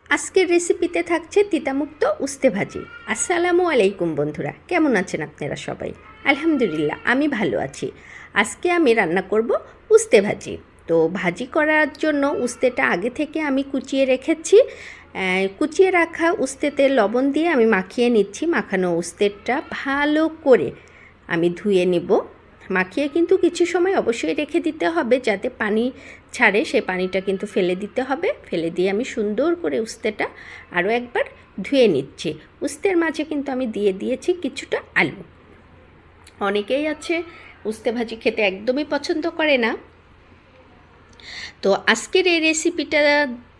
আজকের রেসিপিতে থাকছে তিতামুক্ত উস্তে ভাজি। আসসালামু আলাইকুম বন্ধুরা, কেমন আছেন আপনারা সবাই? আলহামদুলিল্লাহ, আমি ভালো আছি। আজকে আমি রান্না করব উস্তে ভাজি। তো ভাজি করার জন্য উস্তেটা আগে থেকে আমি কুচিয়ে রেখেছি। কুচিয়ে রাখা উস্তেতে লবণ দিয়ে আমি মাখিয়ে নিচ্ছি। মাখানো উস্তেটা ভালো করে আমি ধুয়ে নিব। মাখিয়ে কিন্তু কিছু সময় অবশ্যই রেখে দিতে হবে, যাতে পানি ছাড়ে। সে পানিটা কিন্তু ফেলে দিতে হবে। ফেলে দিয়ে আমি সুন্দর করে উস্তেটা আরও একবার ধুয়ে নিচ্ছি। উস্তের মাঝে কিন্তু আমি দিয়ে দিয়েছি কিছুটা আলু। অনেকেই আছে উস্তে ভাজি খেতে একদমই পছন্দ করে না। তো আজকের এই রেসিপিটা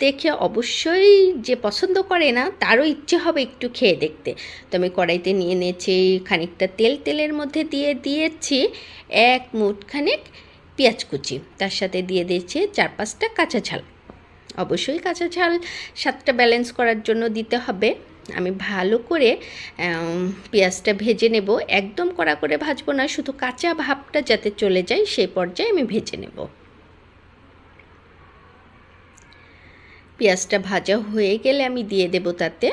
দেখে অবশ্যই যে পছন্দ করে না তারও ইচ্ছে হবে একটু খেয়ে দেখতে। তো আমি কড়াইতে নিয়ে নিয়েছি খানিকটা তেলের মধ্যে দিয়ে দিয়েছি 1 মুঠ খানিক পেঁয়াজ কুচি। তার সাথে দিয়ে দিয়েছি 4-5টা কাঁচা ঝাল। অবশ্যই কাঁচা ঝাল স্বাদটা ব্যালেন্স করার জন্য দিতে হবে। আমি ভালো করে পেঁয়াজটা ভেজে নেব। একদম কড়া করে ভাজবো না, শুধু কাঁচা ভাবটা যাতে চলে যায় সেই পর্যায়ে আমি ভেজে নেব। পেঁয়াজটা ভাজা হয়ে গেলে আমি দিয়ে দেব তাতে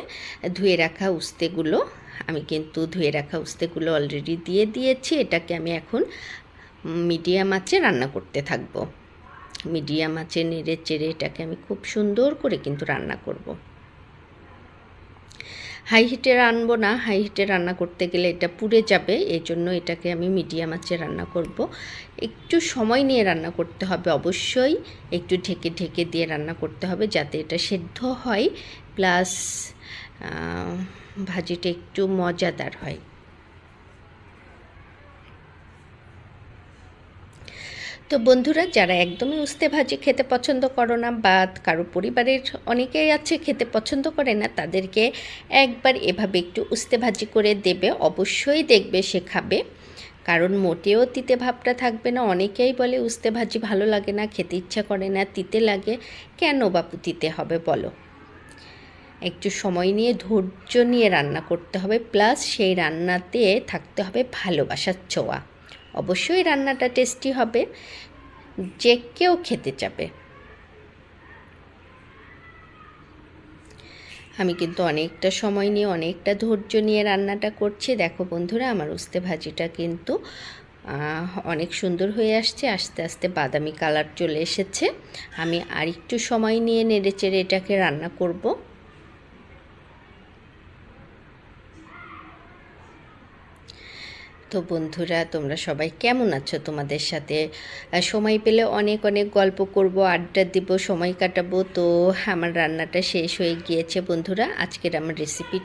ধুয়ে রাখা উস্তেগুলো। আমি কিন্তু ধুয়ে রাখা উস্তেগুলো অলরেডি দিয়ে দিয়েছি। এটাকে আমি এখন মিডিয়াম আঁচে রান্না করতে থাকবো। মিডিয়াম আঁচে নেড়ে চেড়ে এটাকে আমি খুব সুন্দর করে কিন্তু রান্না করব। হাই হিটে রানবো না, হাই হিটে রান্না করতে গেলে এটা পুড়ে যাবে। এই জন্য এটাকে আমি মিডিয়াম আঁচে রান্না করব। একটু সময় নিয়ে রান্না করতে হবে, অবশ্যই একটু ঢেকে ঢেকে দিয়ে রান্না করতে হবে, যাতে এটা সেদ্ধ হয় প্লাস ভাজিটা একটু মজাদার হয়। তো বন্ধুরা, যারা একদমই উস্তে ভাজি খেতে পছন্দ করো না বা কারো পরিবারের অনেকেই আছে খেতে পছন্দ করে না, তাদেরকে একবার এভাবে একটু উস্তে ভাজি করে দেবে, অবশ্যই দেখবে সে খাবে। কারণ মোটেও তিতে ভাবটা থাকবে না। অনেকেই বলে উস্তে ভাজি ভালো লাগে না, খেতে ইচ্ছা করে না, তিতে লাগে। কেন বাপু তিতে হবে বলো? একটু সময় নিয়ে ধৈর্য নিয়ে রান্না করতে হবে, প্লাস সেই রান্নাতে থাকতে হবে ভালোবাসার ছোঁয়া। অবশ্যই রান্নাটা টেস্টি হবে, যে কেউ খেতে চাবে। আমি কিন্তু অনেকটা সময় নিয়ে অনেকটা ধৈর্য নিয়ে রান্নাটা করছি। দেখো বন্ধুরা, আমার উস্তে ভাজিটা কিন্তু অনেক সুন্দর হয়ে আসছে। আস্তে আস্তে বাদামি কালার চলে এসেছে। আমি আর একটু সময় নিয়ে নেড়ে চেড়ে এটাকে রান্না করব। তো বন্ধুরা, তোমরা সবাই কেমন আছো? তোমাদের সাথে সময় পেলে অনেক অনেক গল্প করব, আড্ডা দিব, সময় কাটাবো। তো আমার রান্নাটা শেষ হয়ে গিয়েছে বন্ধুরা। আজকের আমার রেসিপিটা